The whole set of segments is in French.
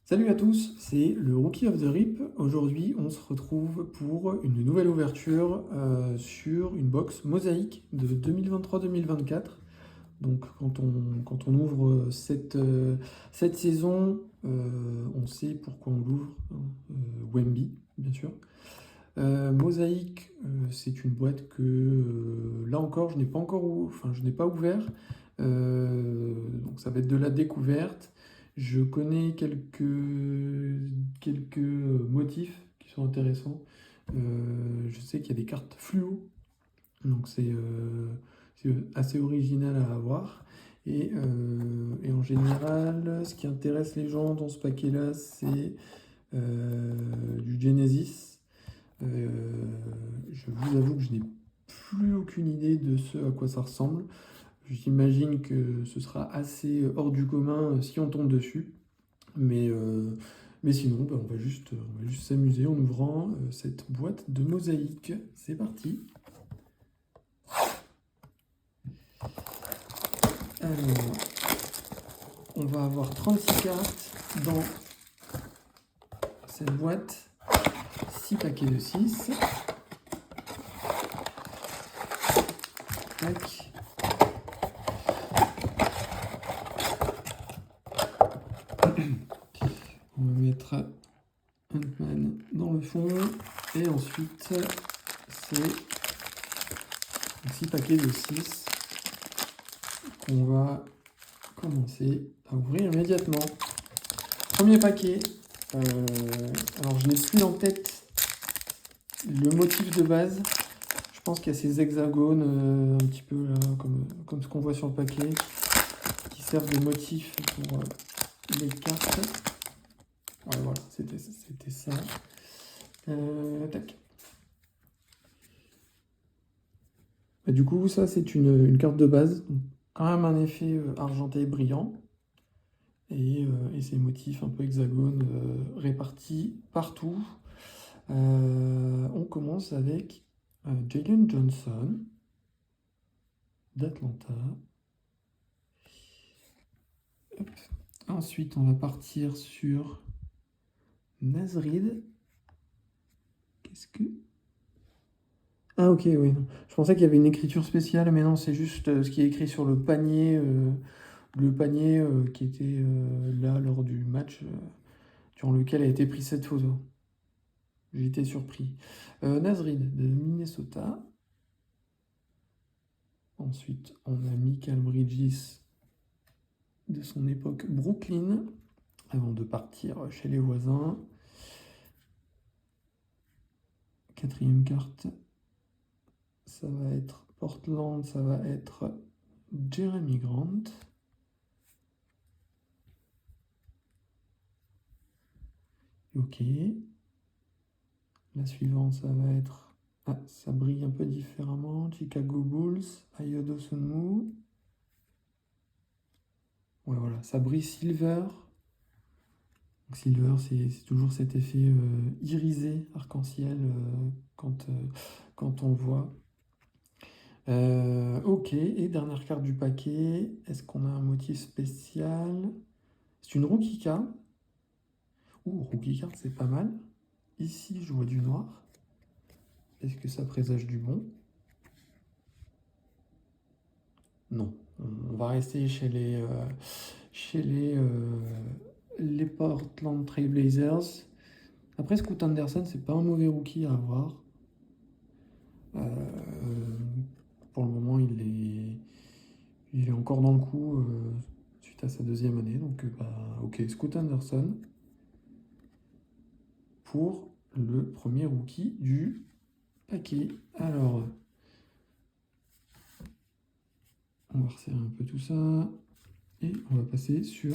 Salut à tous, c'est le Rookie of the Rip. Aujourd'hui, on se retrouve pour une nouvelle ouverture sur une box mosaïque de 2023-2024. Donc, quand on ouvre cette saison, on sait pourquoi on l'ouvre, hein, Wemby, bien sûr. Mosaïque, c'est une boîte que là encore, je n'ai pas je n'ai pas ouvert. Donc ça va être de la découverte. Je connais quelques motifs qui sont intéressants. Je sais qu'il y a des cartes fluo, donc c'est assez original à avoir. Et en général, ce qui intéresse les gens dans ce paquet-là, c'est du Genesis. Euh, je vous avoue que je n'ai plus aucune idée de ce à quoi ça ressemble. J'imagine que ce sera assez hors du commun si on tombe dessus. Mais, euh, mais sinon, bah, on va juste s'amuser en ouvrant cette boîte de mosaïque. C'est parti. Alors, on va avoir 36 cartes dans cette boîte. 6 paquets de 6. Tac. On va mettre Ant-Man dans le fond. Et ensuite, c'est 6 paquets de 6 qu'on va commencer à ouvrir immédiatement. Premier paquet. Alors, je n'ai plus en tête le motif de base. Je pense qu'il y a ces hexagones un petit peu là, comme ce qu'on voit sur le paquet, qui servent de motif pour les cartes. Ouais, voilà, c'était ça. Tac. Et du coup, ça, c'est une carte de base. Donc, quand même un effet argenté brillant. Et ces motifs un peu hexagones répartis partout. On commence avec Jalen Johnson d'Atlanta. Hop. Ensuite, on va partir sur Naz Reid. Qu'est-ce que... Ah ok, oui. Je pensais qu'il y avait une écriture spéciale, mais non, c'est juste ce qui est écrit sur le panier qui était là lors du match durant lequel a été prise cette photo. J'ai été surpris. Naz Reid de Minnesota. Ensuite, on a Mikal Bridges de son époque Brooklyn, avant de partir chez les voisins. Quatrième carte, ça va être Portland, ça va être Jeremy Grant. Ok. La suivante, ça va être... Ah, ça brille un peu différemment. Chicago Bulls, Ayodo Sunmu. Ouais, voilà, ça brille Silver. Donc, Silver, c'est toujours cet effet irisé, arc-en-ciel, quand on le voit. Ok, et dernière carte du paquet. Est-ce qu'on a un motif spécial? C'est une rookie card. Ouh, rookie card, c'est pas mal. Ici, je vois du noir. Est-ce que ça présage du bon? Non. On va rester chez les Portland Trail Blazers. Après, Scoot Anderson, c'est pas un mauvais rookie à avoir. Pour le moment, il est encore dans le coup suite à sa deuxième année. Donc, ok, Scoot Anderson pour le premier rookie du paquet. Alors, on va resserrer un peu tout ça. Et on va passer sur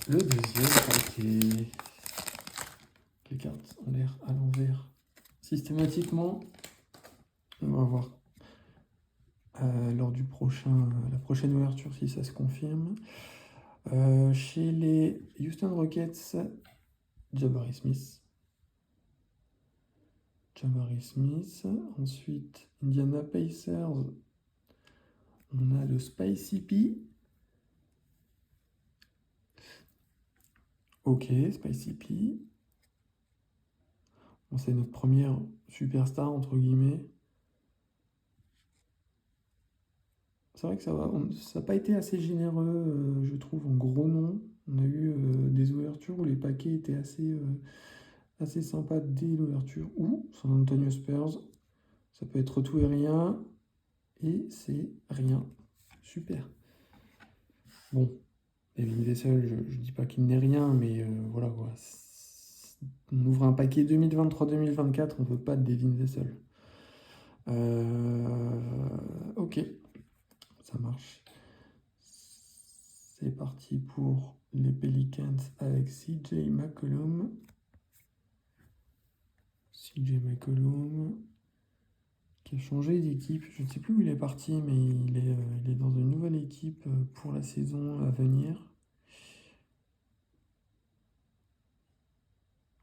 le deuxième paquet. Les cartes ont l'air à l'envers systématiquement. On va voir lors la prochaine ouverture si ça se confirme. Chez les Houston Rockets, Jabari Smith. Ensuite, Indiana Pacers. On a le Spicy P. Ok, Spicy P. Bon, c'est notre première superstar, entre guillemets. C'est vrai que ça va. Ça n'a pas été assez généreux, je trouve, en gros nom. On a eu des ouvertures où les paquets étaient assez sympas dès l'ouverture. Ou San Antonio Spurs. Ça peut être tout et rien. Et c'est rien. Super. Bon, Devin Vassell, je dis pas qu'il n'est rien, mais voilà quoi. On ouvre un paquet 2023-2024, on veut pas de Devin Vassell. Ok, ça marche. C'est parti pour les Pelicans avec CJ McCollum. CJ McCollum qui a changé d'équipe. Je ne sais plus où il est parti, mais il est dans une nouvelle équipe pour la saison à venir.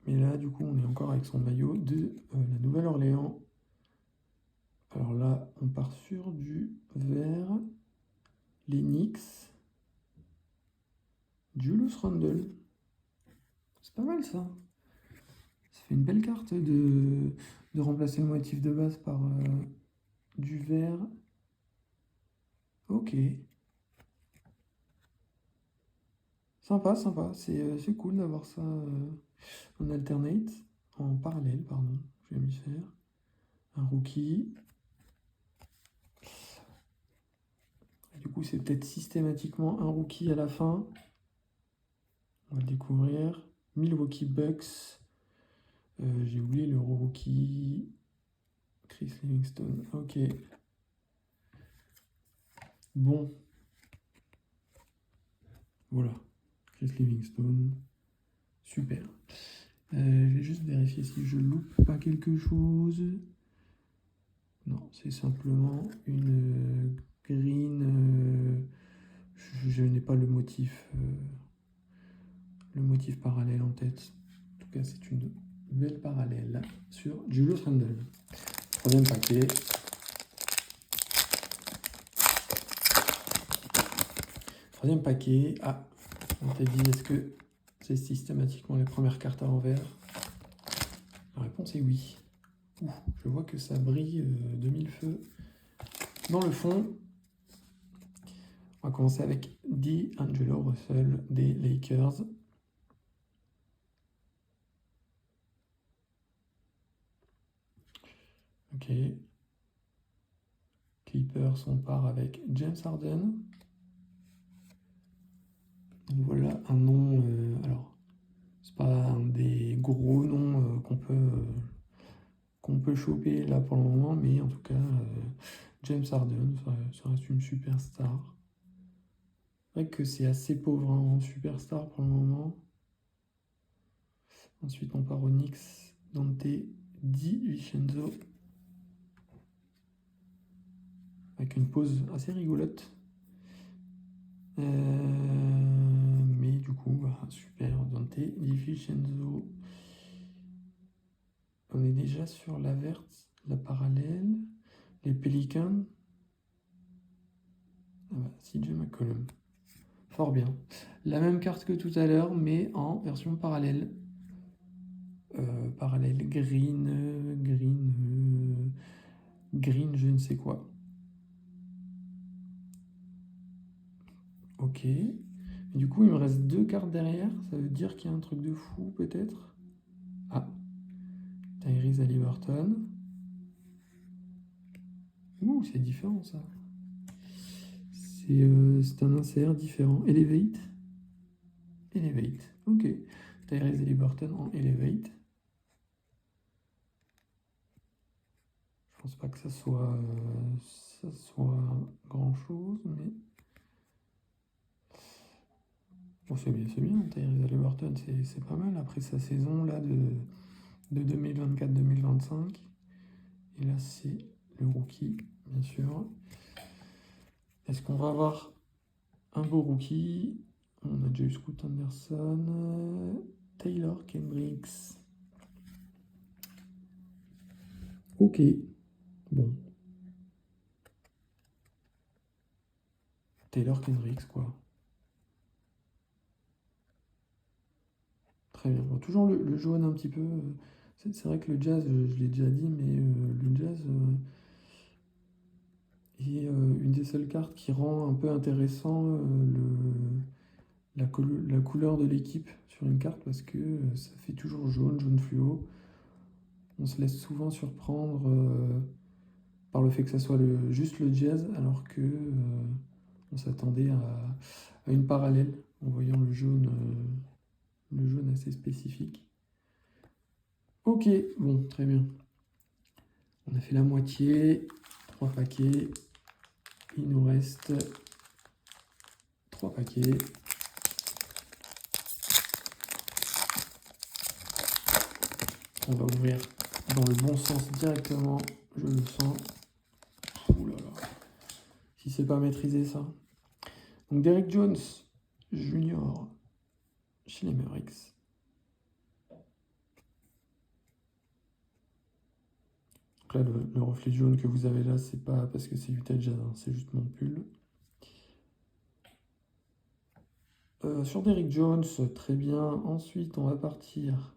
Mais là, du coup, on est encore avec son maillot de la Nouvelle-Orléans. Alors là, on part sur du vert. Les Knicks. Julius Randle. C'est pas mal ça. Ça fait une belle carte de remplacer le motif de base par du vert. Ok. Sympa, sympa. C'est cool d'avoir ça en alternate. En parallèle, pardon. Je vais m'y faire. Un rookie. Du coup, c'est peut-être systématiquement un rookie à la fin. On va le découvrir. Milwaukee Bucks. J'ai oublié le rookie. Chris Livingston. Ok. Bon. Voilà. Chris Livingston. Super. Je vais juste vérifier si je loupe pas quelque chose. Non, c'est simplement une green. Je n'ai pas le motif parallèle en tête. En tout cas, c'est une belle parallèle sur Julius Randle. Troisième paquet. Troisième paquet. Ah, on t'a dit, est-ce que c'est systématiquement les premières cartes à l'envers? La réponse est oui. Ouh, je vois que ça brille de mille feux. Dans le fond, on va commencer avec D'Angelo Russell des Lakers. Ok. Clippers, on part avec James Harden. Donc voilà un nom. Alors, c'est pas un des gros noms qu'on peut choper là pour le moment, mais en tout cas, James Harden, ça reste une superstar. C'est vrai que c'est assez pauvre hein, en superstar pour le moment. Ensuite, on part au Knicks, Dante DiVincenzo. Avec une pause assez rigolote. Mais du coup, bah, super, Dante DiVincenzo. On est déjà sur la verte, la parallèle, les Pelicans. Ah bah, CJ McCollum. Fort bien. La même carte que tout à l'heure, mais en version parallèle. Parallèle green, je ne sais quoi. Ok. Et du coup, il me reste deux cartes derrière. Ça veut dire qu'il y a un truc de fou, peut-être. Ah. Tyrese Haliburton. Ouh, c'est différent, ça. C'est un insert différent. Elevate. Ok. Tyrese Haliburton en Elevate. Je pense pas que ça soit grand chose, mais bon, c'est bien. Tyrese Haliburton, c'est pas mal après sa saison là de 2024-2025. Et là, c'est le rookie, bien sûr. Est-ce qu'on va avoir un beau rookie? On a déjà eu Scoot Anderson, Taylor Kendricks. Ok, bon. Taylor Kendricks, quoi. vois toujours le jaune un petit peu. C'est vrai que le jazz, je l'ai déjà dit, mais le jazz est une des seules cartes qui rend un peu intéressant la couleur de l'équipe sur une carte parce que ça fait toujours jaune, jaune fluo. On se laisse souvent surprendre par le fait que ça soit juste le jazz, alors que on s'attendait à une parallèle en voyant le jaune assez spécifique. Ok, bon, très bien. On a fait la moitié, 3 paquets. Il nous reste 3 paquets. On va ouvrir dans le bon sens directement, je le sens. Ouh là là, si c'est pas maîtrisé ça. Donc Derrick Jones Junior chez les Mavericks. Donc là, le reflet jaune que vous avez là, c'est pas parce que c'est Utah Jazz, hein, c'est juste mon pull. Sur Derrick Jones, très bien. Ensuite, on va partir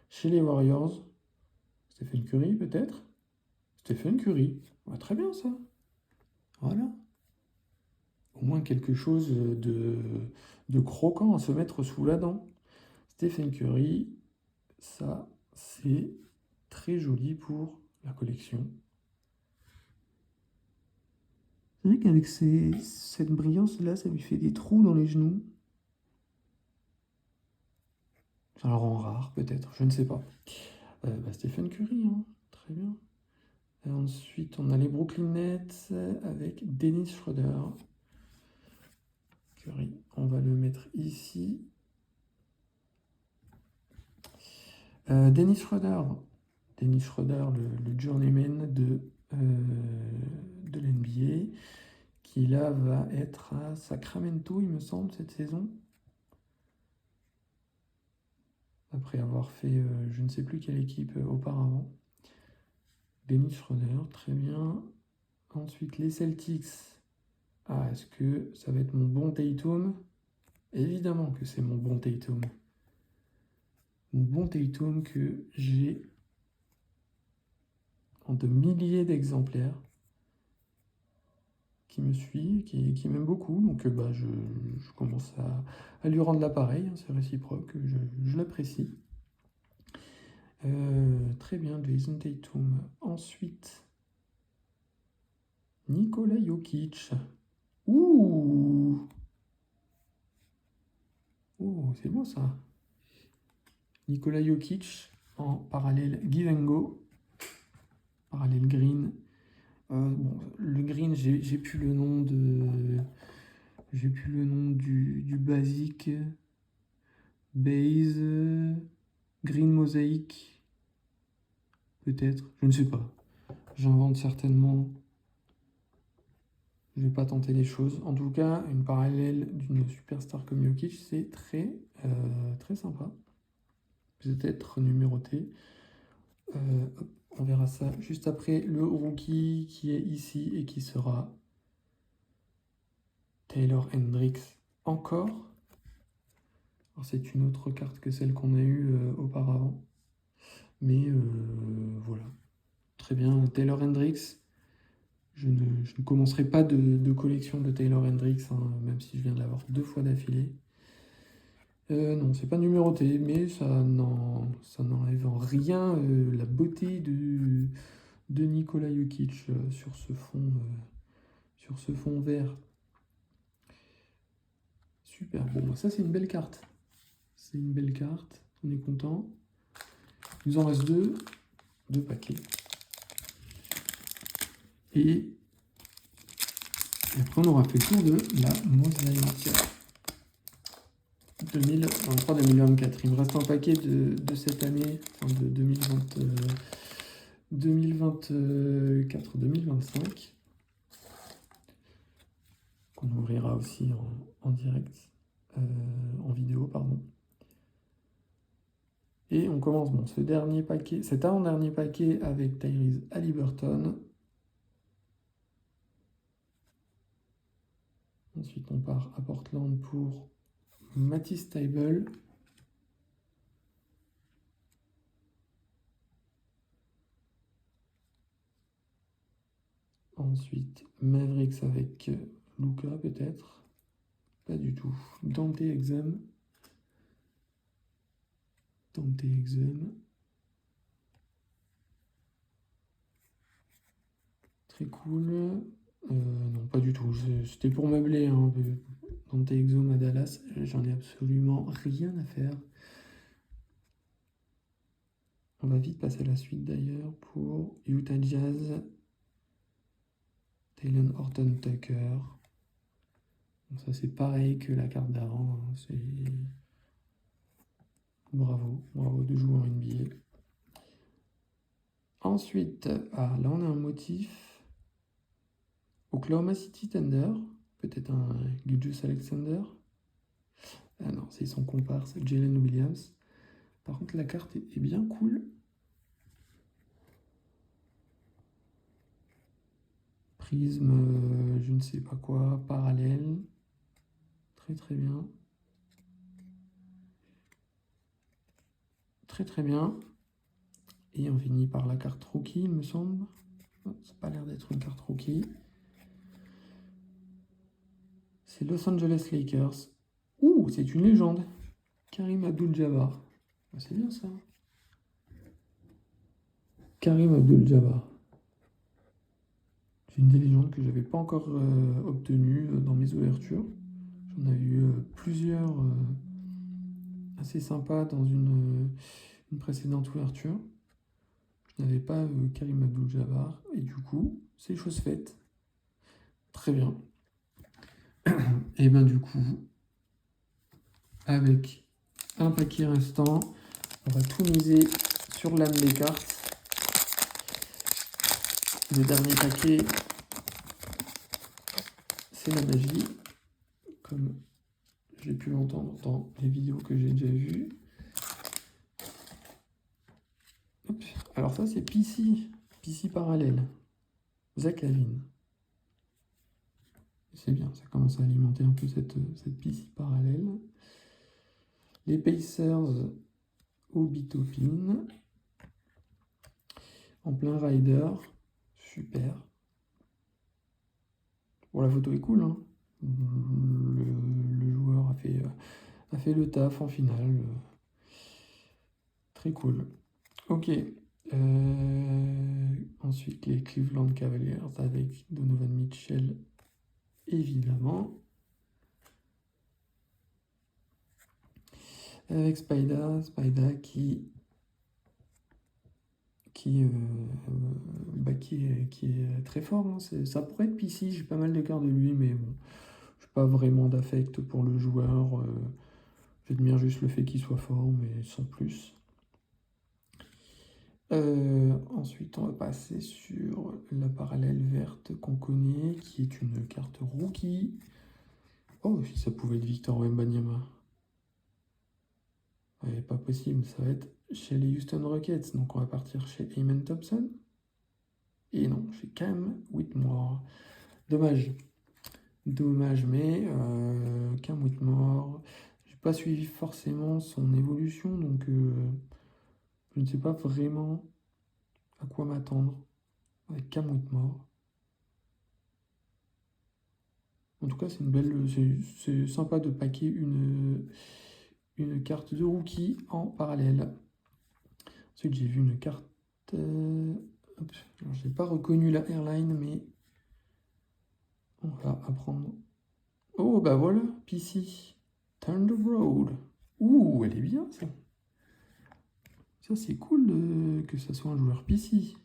chez les Warriors. Stephen Curry, peut-être? Stephen Curry. Ouais, très bien, ça. Voilà. Au moins quelque chose de croquant à se mettre sous la dent. Stephen Curry, ça, c'est très joli pour la collection. C'est vrai qu'avec cette brillance-là, ça lui fait des trous dans les genoux. Ça le rend rare, peut-être, je ne sais pas. Stephen Curry, hein, très bien. Et ensuite, on a les Brooklyn Nets avec Dennis Schroeder. Curry, on va le mettre ici. Dennis Schroeder, le journeyman de l'NBA, qui là va être à Sacramento, il me semble, cette saison. Après avoir fait je ne sais plus quelle équipe auparavant. Dennis Schroeder, très bien. Ensuite, les Celtics. Ah, est-ce que ça va être mon bon Tatum? Évidemment que c'est mon bon Tatum. Mon bon Tatum que j'ai en de milliers d'exemplaires, qui me suit, qui m'aime beaucoup. Donc je commence à lui rendre l'appareil, hein, c'est réciproque, je l'apprécie. Très bien, Jason Tatum. Ensuite, Nikola Jokic. Ouh! Oh, c'est beau ça. Nikola Jokic en parallèle Give and Go. Parallèle green. Bon, le green, j'ai plus le nom du basique. Base. Green mosaïque. Peut-être. Je ne sais pas. J'invente certainement. Je vais pas tenter les choses. En tout cas, une parallèle d'une superstar comme Jokic, c'est très, très sympa. Peut-être numéroté. On verra ça juste après le rookie qui est ici et qui sera Taylor Hendricks encore. Alors c'est une autre carte que celle qu'on a eue auparavant. Mais voilà. Très bien, Taylor Hendricks. Je ne commencerai pas de collection de Taylor Hendricks, hein, même si je viens de l'avoir 2 fois d'affilée. Non, c'est pas numéroté, mais ça n'enlève en rien la beauté de Nikola Jokic sur ce fond vert. Super, bon, ça c'est une belle carte. C'est une belle carte, on est content. Il nous en reste 2 paquets. Et après on aura fait le tour de la mosaïque 2023-2024. Il me reste un paquet de cette année, enfin de 2024-2025. Qu'on ouvrira aussi en direct, en vidéo, pardon. Et on commence cet avant-dernier paquet avec Tyrese Haliburton. Ensuite, on part à Portland pour Matisse Thybulle. Ensuite, Mavericks avec Luka peut-être. Pas du tout. Dante Exum. Dante Exum. Très cool. Non, pas du tout. C'était pour meubler. Hein. Dante Exum à Dallas, j'en ai absolument rien à faire. On va vite passer à la suite d'ailleurs pour Utah Jazz. Talen Horton Tucker. Donc ça c'est pareil que la carte d'avant. Hein. C'est bravo de jouer en NBA. Ensuite, là on a un motif. Oklahoma City Thunder. Peut-être un Gilgeous Alexander. Ah non, c'est son comparse, Jalen Williams. Par contre, la carte est bien cool. Prisme, je ne sais pas quoi, parallèle. Très très bien. Très très bien. Et on finit par la carte rookie, il me semble. Ça n'a pas l'air d'être une carte rookie. C'est Los Angeles Lakers. Ouh, c'est une légende. Karim Abdul-Jabbar. C'est bien ça. Karim Abdul-Jabbar. C'est une des légendes que je n'avais pas encore obtenues dans mes ouvertures. J'en avais eu plusieurs assez sympas dans une précédente ouverture. Je n'avais pas Karim Abdul-Jabbar. Et du coup, c'est chose faite. Très bien. Et bien du coup, avec un paquet restant, on va tout miser sur l'âme des cartes. Le dernier paquet, c'est la magie, comme j'ai pu l'entendre dans les vidéos que j'ai déjà vues. Hop. Alors ça, c'est PC parallèle. Zach Lavine. C'est bien, ça commence à alimenter un peu cette PC parallèle. Les Pacers Obi Toppin. En plein rider. Super. Bon, la photo est cool, hein. Le joueur a fait le taf en finale. Très cool. Ok. Ensuite, les Cleveland Cavaliers avec Donovan Mitchell, évidemment. Avec Spida qui est très fort. Hein. Ça pourrait être PC, j'ai pas mal de cartes de lui, mais bon, je n'ai pas vraiment d'affect pour le joueur. J'admire juste le fait qu'il soit fort, mais sans plus. Ensuite, on va passer sur la parallèle verte qu'on connaît, qui est une carte rookie. Oh, si ça pouvait être Victor Wembanyama. Ouais, pas possible, ça va être chez les Houston Rockets. Donc on va partir chez Amen Thompson. Et non, chez Cam Whitmore. Dommage. Dommage, mais Cam Whitmore, j'ai pas suivi forcément son évolution, donc je ne sais pas vraiment à quoi m'attendre avec Cam Whitmore. En tout cas, c'est sympa de paquer une carte de rookie en parallèle. Ensuite, j'ai vu une carte. Je n'ai pas reconnu la airline, mais on va apprendre. Oh, bah voilà, PC. Thunder Road. Ouh, elle est bien, ça. Ça, c'est cool que ça soit un joueur PC.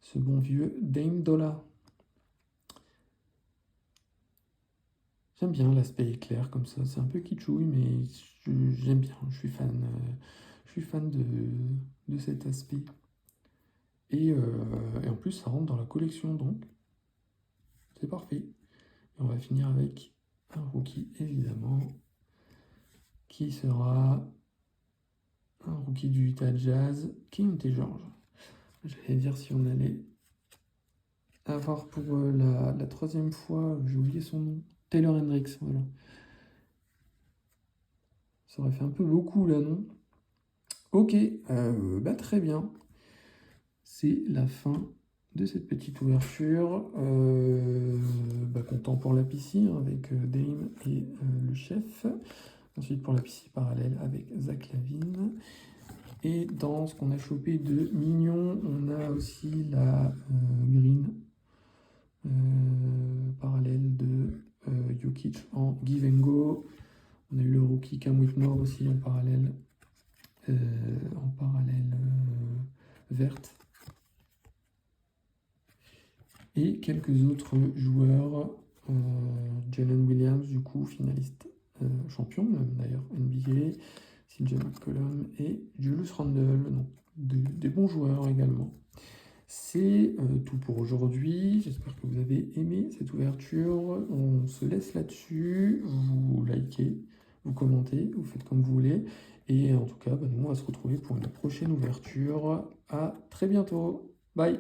Ce bon vieux Dame Dollar. J'aime bien l'aspect éclair comme ça. C'est un peu kitschouille, mais j'aime bien. Je suis fan de cet aspect. Et en plus, ça rentre dans la collection, donc c'est parfait. Et on va finir avec un rookie, évidemment, qui sera un rookie du Utah Jazz, King T. George. J'allais dire si on allait avoir pour la troisième fois, j'ai oublié son nom, Taylor Hendricks, voilà. Ça aurait fait un peu beaucoup là, non? Ok, bah très bien. C'est la fin de cette petite ouverture. Content pour la PC avec Dame et le chef. Ensuite pour la PC parallèle avec Zach Lavine. Et dans ce qu'on a chopé de mignon, on a aussi la green parallèle de Jokic en Give and Go. On a eu le rookie Cam Whitmore aussi en parallèle verte. Et quelques autres joueurs, Jalen Williams du coup finaliste champion même d'ailleurs NBA, CJ McCollum et Julius Randle, donc des bons joueurs également. C'est tout pour aujourd'hui, j'espère que vous avez aimé cette ouverture, on se laisse là-dessus, vous likez, vous commentez, vous faites comme vous voulez, et en tout cas, nous on va se retrouver pour une prochaine ouverture, à très bientôt, bye.